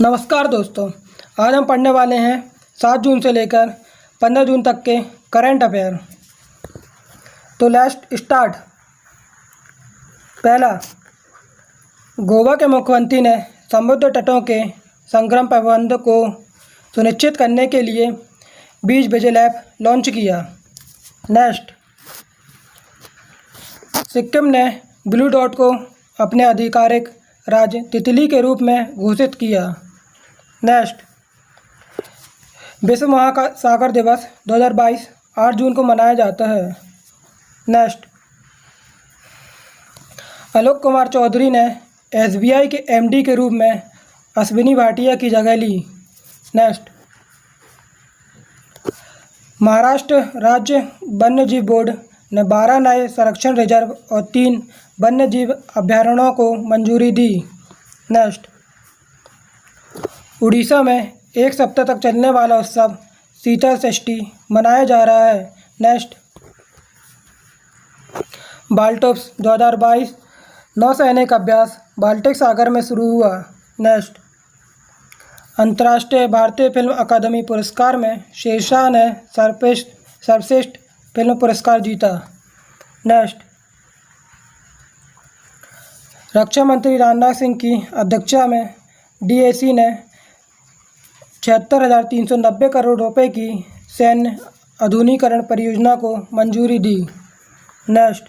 नमस्कार दोस्तों, आज हम पढ़ने वाले हैं 7 जून से लेकर 15 जून तक के करंट अफेयर। तो लेट्स स्टार्ट। पहला, गोवा के मुख्यमंत्री ने समुद्र तटों के संक्रमण प्रबंधन को सुनिश्चित करने के लिए 20 विजिल ऐप लॉन्च किया। नेक्स्ट, सिक्किम ने ब्लू डॉट को अपने आधिकारिक राज्य तितली के रूप में घोषित किया। नेक्स्ट, विश्व महासागर दिवस 2022 8 जून को मनाया जाता है। नेक्स्ट, आलोक कुमार चौधरी ने SBI के MD के रूप में अश्विनी भाटिया की जगह ली। नेक्स्ट, महाराष्ट्र राज्य वन्यजीव बोर्ड ने 12 नए संरक्षण रिजर्व और 3 वन्यजीव अभयारण्यों को मंजूरी दी। नेक्स्ट, उड़ीसा में एक सप्ताह तक चलने वाला उत्सव शीतल षष्ठी मनाया जा रहा है। नेक्स्ट, बाल्टोप्स 2022 नौसैनिक अभ्यास बाल्टिक सागर में शुरू हुआ। नेक्स्ट, अंतर्राष्ट्रीय भारतीय फिल्म अकादमी पुरस्कार में शेरशाह ने सर्वश्रेष्ठ फिल्म पुरस्कार जीता। नेक्स्ट, रक्षा मंत्री राजनाथ सिंह की अध्यक्षता में DAC ने 76,390 करोड़ रुपए की सैन्य आधुनिकीकरण परियोजना को मंजूरी दी। नेक्स्ट,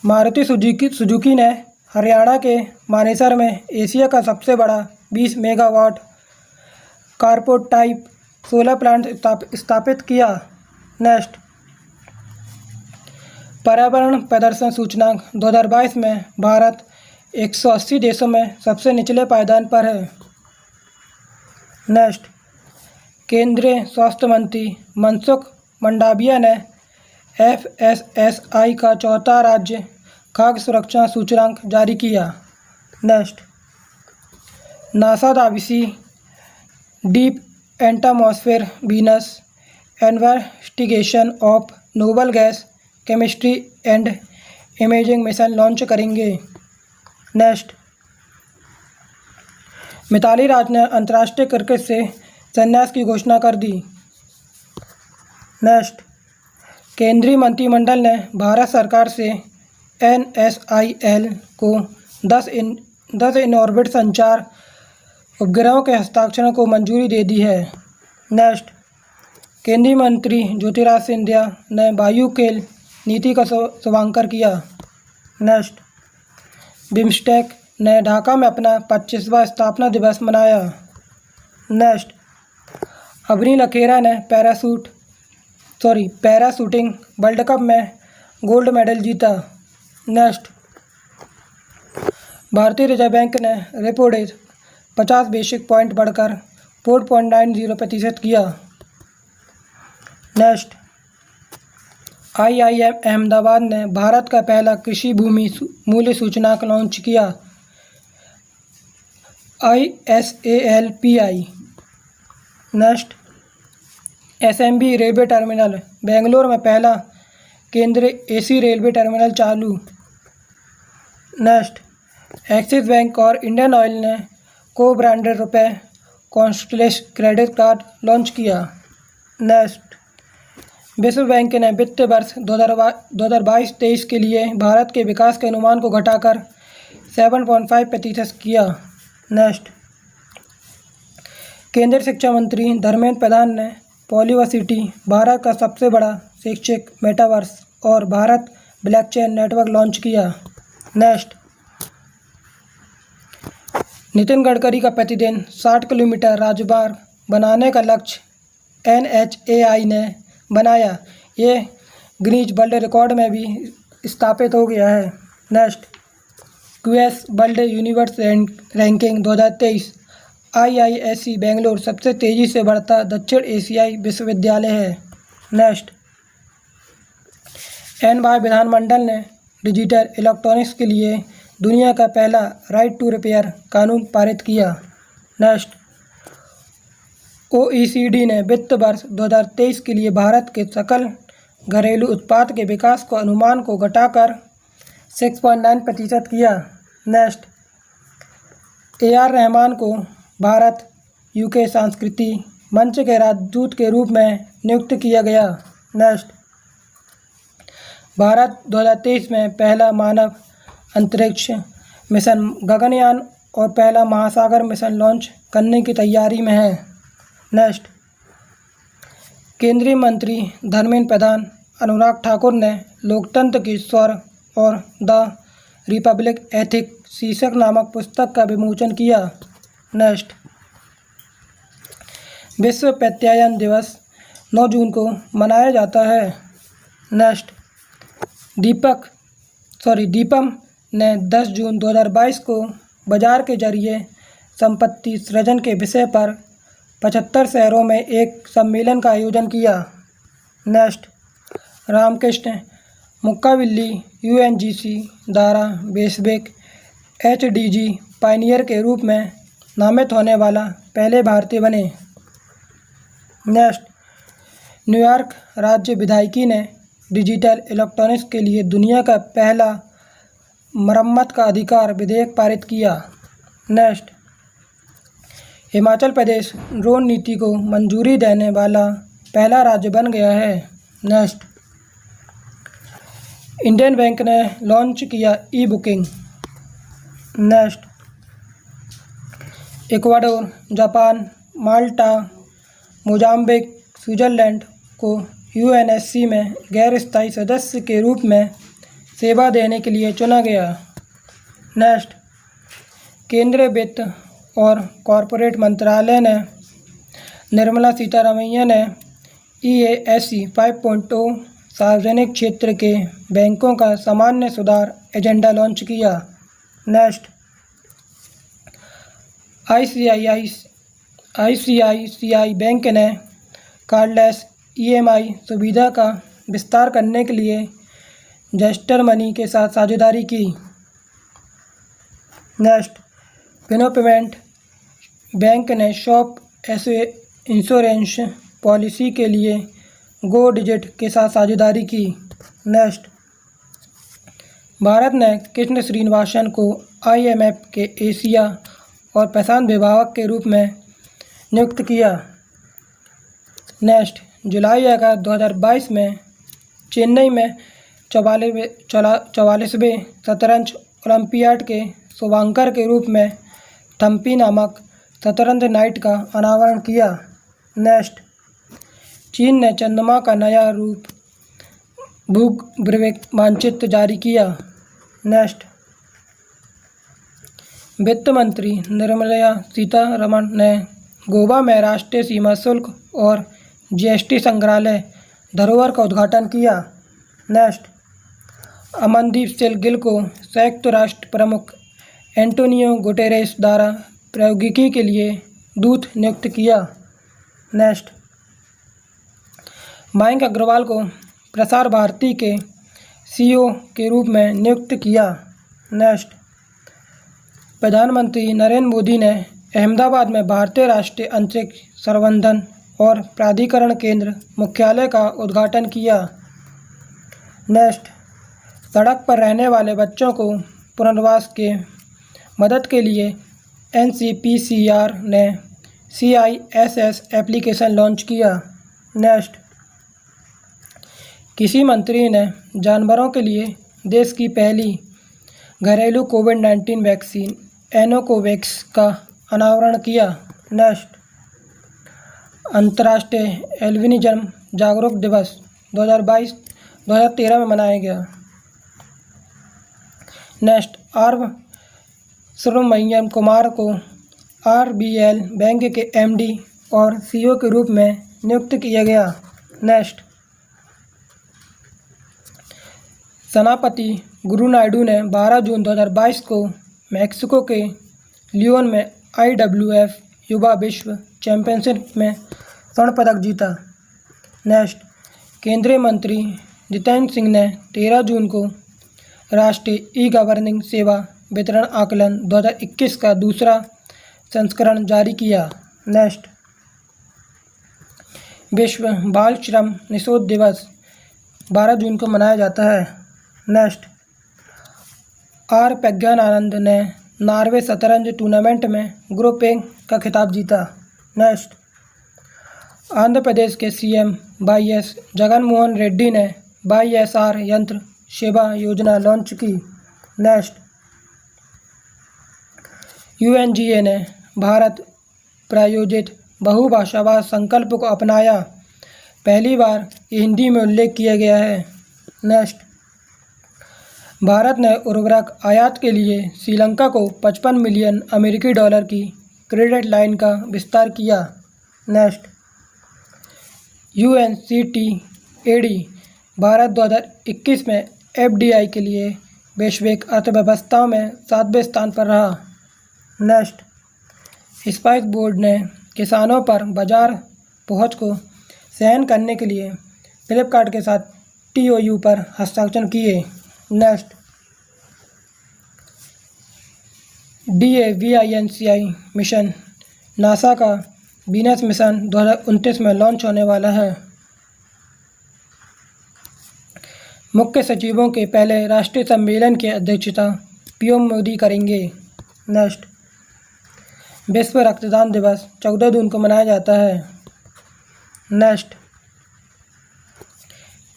मारुति सुजुकी ने हरियाणा के मानेसर में एशिया का सबसे बड़ा 20 megawatt corporate type solar plant स्थापित किया। नेक्स्ट, पर्यावरण प्रदर्शन सूचकांक 2022 में भारत 180 देशों में सबसे निचले पायदान पर है। नेक्स्ट, केंद्रीय स्वास्थ्य मंत्री मनसुख मंडाविया ने FSSAI का चौथा राज्य खाद्य सुरक्षा सूचकांक जारी किया। Next, NASA DAVINCI deep atmosphere Venus investigation of noble gas chemistry and imaging mission launch करेंगे। नेक्स्ट, मिताली राज ने अंतर्राष्ट्रीय क्रिकेट से संन्यास की घोषणा कर दी। नेक्स्ट, केंद्रीय मंत्रिमंडल ने भारत सरकार से NSIL को 10 इन ऑर्बिट संचार उपग्रहों के हस्ताक्षरों को मंजूरी दे दी है। नेक्स्ट, केंद्रीय मंत्री ज्योतिरादित्य सिंधिया ने बायोफ्यूल नीति का शुभारंभ किया। नेक्स्ट, बिम्स्टेक ने ढाका में अपना 25वां स्थापना दिवस मनाया। नेक्स्ट, अवनी लखेरा ने पैराशूटिंग वर्ल्ड कप में गोल्ड मेडल जीता। नेक्स्ट, भारतीय रिजर्व बैंक ने रेपो रेट 50 बेसिक पॉइंट बढ़कर 4.90% किया। नेक्स्ट, IIM अहमदाबाद ने भारत का पहला कृषि भूमि मूल्य सूचकांक लॉन्च किया, ISALPI। Next, SMB railway terminal Bangalore में पहला केंद्रीय AC रेलवे टर्मिनल चालू। नेक्स्ट, एक्सिस बैंक और इंडियन ऑयल ने को ब्रांडेड रुपए कॉन्स्टलेस क्रेडिट कार्ड लॉन्च किया। नेक्स्ट, विश्व बैंक ने वित्त वर्ष 2022-23 के लिए भारत के विकास के अनुमान को घटाकर 7.5% किया। नेक्स्ट, केंद्रीय शिक्षा मंत्री धर्मेंद्र प्रधान ने पॉलिवर्सिटी भारत का सबसे बड़ा शैक्षिक मेटावर्स और भारत ब्लॉकचेन नेटवर्क लॉन्च किया। नेक्स्ट, नितिन गडकरी का प्रतिदिन 60 किलोमीटर राजमार्ग बनाने का लक्ष्य NHAI ने बनाया। ये गिनीज वर्ल्ड रिकॉर्ड में भी स्थापित हो गया है। Next, QS world universe ranking 2023 IISc Bangalore सबसे तेज़ी से बढ़ता दक्षिण एशियाई विश्वविद्यालय है। नेक्स्ट, NY विधानमंडल ने डिजिटल इलेक्ट्रॉनिक्स के लिए दुनिया का पहला राइट टू रिपेयर कानून पारित किया। नेक्स्ट, OECD ने वित्त वर्ष 2023 के लिए भारत के सकल घरेलू उत्पाद के विकास को अनुमान को घटाकर 6.9% किया। नेक्स्ट, AR रहमान को भारत यूके सांस्कृतिक मंच के राजदूत के रूप में नियुक्त किया गया। नेक्स्ट, भारत 2023 में पहला मानव अंतरिक्ष मिशन गगनयान और पहला महासागर मिशन लॉन्च करने की तैयारी में है। नेक्स्ट, केंद्रीय मंत्री धर्मेंद्र प्रधान अनुराग ठाकुर ने लोकतंत्र की स्वर और द रिपब्लिक एथिक शीर्षक नामक पुस्तक का विमोचन किया। नेक्स्ट, विश्व प्रत्यायन दिवस 9 जून को मनाया जाता है। नेक्स्ट, दीपम ने 10 जून 2022 को बाजार के जरिए संपत्ति सृजन के विषय पर 75 शहरों में एक सम्मेलन का आयोजन किया। नेक्स्ट, रामकृष्ण मुक्काविल्ली UNGC द्वारा वैश्विक HDG पायनियर के रूप में नामित होने वाला पहले भारतीय बने। नेक्स्ट, न्यूयॉर्क राज्य विधायिका ने डिजिटल इलेक्ट्रॉनिक्स के लिए दुनिया का पहला मरम्मत का अधिकार विधेयक पारित किया। नेक्स्ट, हिमाचल प्रदेश ड्रोन नीति को मंजूरी देने वाला पहला राज्य बन गया है। नेक्स्ट, इंडियन बैंक ने लॉन्च किया ई-बुकिंग। नेक्स्ट, इक्वाडोर, जापान, माल्टा, मोजाम्बिक, स्विट्जरलैंड को UNSC में गैर स्थायी सदस्य के रूप में सेवा देने के लिए चुना गया। नेक्स्ट, केंद्रीय वित्त और कॉरपोरेट मंत्रालय ने निर्मला सीतारमैया ने EASC 5.0 सार्वजनिक क्षेत्र के बैंकों का सामान्य सुधार एजेंडा लॉन्च किया। नेक्स्ट, ICICI बैंक ने कार्डलेस EMI सुविधा का विस्तार करने के लिए जेस्टर मनी के साथ साझेदारी की। नेक्स्ट, फिनो पेमेंट बैंक ने शॉप इंश्योरेंस पॉलिसी के लिए गो डिजिट के साथ साझेदारी की। नेक्स्ट, भारत ने कृष्ण श्रीनिवासन को IMF के एशिया और प्रशांत विभाग के रूप में नियुक्त किया। नेक्स्ट, जुलाई 2022 में चेन्नई में 44वें शतरंज ओलंपियाड के शुभांकर के रूप में थम्पी नामक शतरंज नाइट का अनावरण किया। नेक्स्ट, चीन ने चंद्रमा का नया रूप भूगर्भिक मानचित्र जारी किया। नेक्स्ट, वित्त मंत्री निर्मला सीतारमण ने गोवा में राष्ट्रीय सीमा शुल्क और GST संग्रहालय धरोहर का उद्घाटन किया। नेक्स्ट, अमनदीप सिंह गिल को संयुक्त राष्ट्र प्रमुख एंटोनियो गुटेरेस द्वारा प्रौद्योगिकी के लिए दूत नियुक्त किया। नेक्स्ट, मयंक अग्रवाल को प्रसार भारती के CEO के रूप में नियुक्त किया। नेक्स्ट, प्रधानमंत्री नरेंद्र मोदी ने अहमदाबाद में भारतीय राष्ट्रीय अंतरिक्ष संवर्धन और प्राधिकरण केंद्र मुख्यालय का उद्घाटन किया। नेक्स्ट, सड़क पर रहने वाले बच्चों को पुनर्वास के मदद के लिए NCPCR ने CISS एप्लीकेशन लॉन्च किया। नेक्स्ट, किसी मंत्री ने जानवरों के लिए देश की पहली घरेलू कोविड-19 वैक्सीन एनोकोवैक्स का अनावरण किया। नेक्स्ट, अंतर्राष्ट्रीय एल्बिनिज्म जागरूक दिवस 2013 में मनाया गया। नेक्स्ट, आर सुब्रमण्यम कुमार को RBL बैंक के MD और CEO के रूप में नियुक्त किया गया। नेक्स्ट, सेनापति गुरु नायडू ने 12 जून 2022 को मैक्सिको के लियोन में IWF युवा विश्व चैंपियनशिप में स्वर्ण पदक जीता। नेक्स्ट, केंद्रीय मंत्री जितेंद्र सिंह ने 13 जून को राष्ट्रीय ई-गवर्निंग सेवा वितरण आकलन 2021 का दूसरा संस्करण जारी किया। नेक्स्ट, विश्व बाल श्रम निषेध दिवस 12 जून को मनाया जाता है। नेक्स्ट, आर प्रज्ञानंद ने नॉर्वे शतरंज टूर्नामेंट में ग्रुप ए का खिताब जीता। नेक्स्ट, आंध्र प्रदेश के CM Y S Jaganmohan Reddy ने वाईएसआर यंत्र सेवा योजना लॉन्च की। नेक्स्ट, यूएनजीए ने भारत प्रायोजित बहुभाषावाद संकल्प को अपनाया। पहली बार ये हिंदी में उल्लेख किया गया है। नेक्स्ट, भारत ने उर्वरक आयात के लिए श्रीलंका को 55 मिलियन अमेरिकी डॉलर की क्रेडिट लाइन का विस्तार किया। नेक्स्ट, UNCTAD भारत 2021 में FDI के लिए वैश्विक अर्थव्यवस्थाओं में 7वें स्थान पर रहा। नेक्स्ट, स्पाइस बोर्ड ने किसानों पर बाजार पहुंच को सहन करने के लिए फ्लिपकार्ट के साथ TOU पर हस्ताक्षर किए। नेक्स्ट, DAVINCI मिशन नासा का वीनस मिशन 2029 में लॉन्च होने वाला है। मुख्य सचिवों के पहले राष्ट्रीय सम्मेलन की अध्यक्षता PM मोदी करेंगे। नेक्स्ट, विश्व रक्तदान दिवस 14 जून को मनाया जाता है। नेक्स्ट,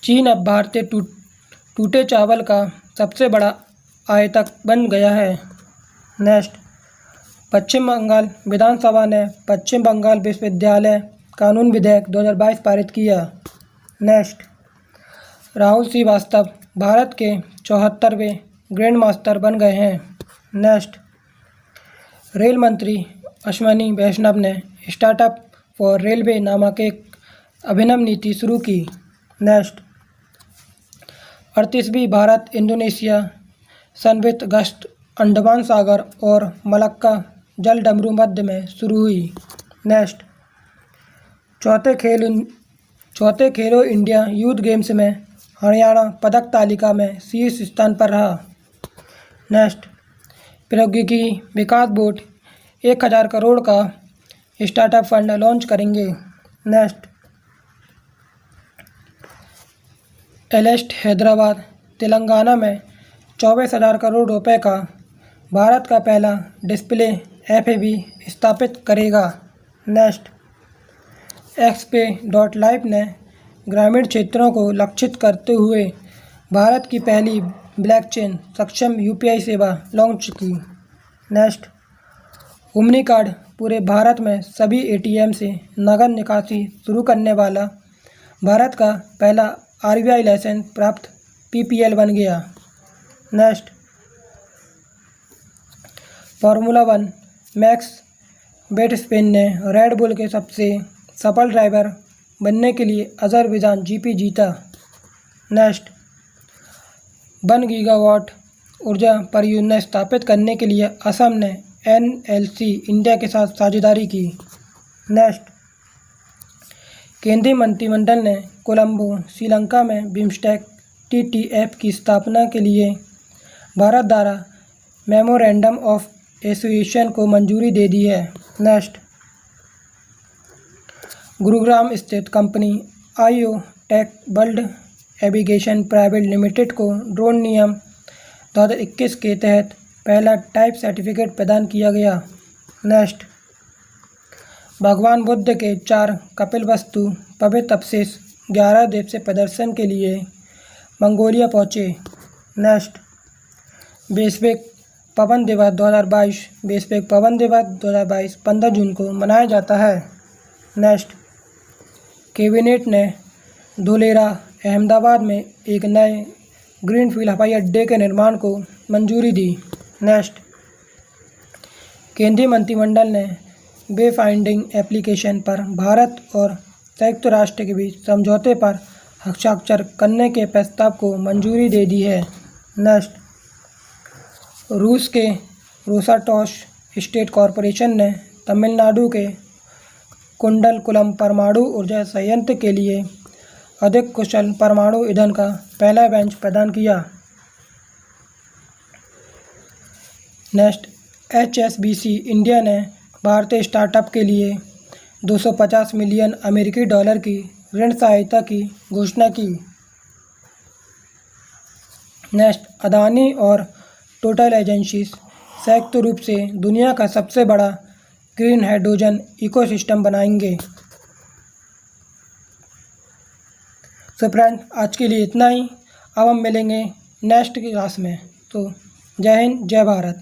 चीन अब भारतीय टूटे चावल का सबसे बड़ा आयातक बन गया है। नेक्स्ट, पश्चिम बंगाल विधानसभा ने पश्चिम बंगाल विश्वविद्यालय कानून विधेयक 2022 पारित किया। नेक्स्ट, राहुल श्रीवास्तव भारत के 74वें ग्रैंड मास्टर बन गए हैं। नेक्स्ट, रेल मंत्री अश्विनी वैष्णव ने स्टार्टअप फॉर रेलवे नामक एक अभिनव नीति शुरू की। नेक्स्ट, 38वीं भारत इंडोनेशिया समन्वित गश्त अंडमान सागर और मलक्का जल डमरू मध्य में शुरू हुई। नेक्स्ट, चौथे खेलो इंडिया यूथ गेम्स में हरियाणा पदक तालिका में शीर्ष स्थान पर रहा। नेक्स्ट, प्रौद्योगिकी विकास बोर्ड 1000 करोड़ का स्टार्टअप फंड लॉन्च करेंगे। नेक्स्ट, एलेस्ट हैदराबाद तेलंगाना में 24,000 करोड़ रुपए का भारत का पहला डिस्प्ले FAB स्थापित करेगा। नेक्स्ट, XPay.Live ने ग्रामीण क्षेत्रों को लक्षित करते हुए भारत की पहली ब्लॉकचेन सक्षम UPI सेवा लॉन्च की। नेक्स्ट, ओमनी कार्ड पूरे भारत में सभी ATM से नगद निकासी शुरू करने वाला भारत का पहला RBI लाइसेंस प्राप्त PPL बन गया। नेक्स्ट, फार्मूला 1 मैक्स वर्स्टैपेन ने रेड बुल के सबसे सफल ड्राइवर बनने के लिए अज़रबैजान GP जीता। नेक्स्ट, 1 गीगावाट ऊर्जा परियोजना स्थापित करने के लिए असम ने NLC इंडिया के साथ साझेदारी की। नेक्स्ट, केंद्रीय मंत्रिमंडल ने कोलंबो श्रीलंका में बिम्स्टेक TTF की स्थापना के लिए भारत द्वारा मेमोरेंडम ऑफ एसोसिएशन को मंजूरी दे दी है। नेक्स्ट, गुरुग्राम स्थित company IO tech world avigation private limited को ड्रोन नियम 2021 के तहत पहला टाइप सर्टिफिकेट प्रदान किया गया। नेक्स्ट, भगवान बुद्ध के 4 कपिलवस्तु पवित्र अवशेष 11 दिवसीय प्रदर्शन के लिए मंगोलिया पहुँचे। नेक्स्ट, वैश्विक पवन दिवस 2022 वैश्विक पवन दिवस 2022 15 जून को मनाया जाता है। नेक्स्ट, कैबिनेट ने धुलेरा अहमदाबाद में एक नए ग्रीनफील्ड हवाई अड्डे के निर्माण को मंजूरी दी। नेक्स्ट, केंद्रीय मंत्रिमंडल ने वे फाइंडिंग एप्लीकेशन पर भारत और संयुक्त राष्ट्र के बीच समझौते पर हस्ताक्षर करने के प्रस्ताव को मंजूरी दे दी है। नेक्स्ट, रूस के रोसाटॉस स्टेट कॉरपोरेशन ने तमिलनाडु के कुंडलकुलम परमाणु ऊर्जा संयंत्र के लिए अधिक कुशल परमाणु ईंधन का पहला बेंच प्रदान किया। नेक्स्ट, HSBC इंडिया ने भारतीय स्टार्टअप के लिए 250 मिलियन अमेरिकी डॉलर की ऋण सहायता की घोषणा की। नेक्स्ट, अदानी और टोटल एजेंसीज संयुक्त रूप से दुनिया का सबसे बड़ा ग्रीन हाइड्रोजन इकोसिस्टम बनाएंगे। तो फ्रेंड, आज के लिए इतना ही। अब हम मिलेंगे नेक्स्ट क्लास में। तो जय हिंद, जय भारत।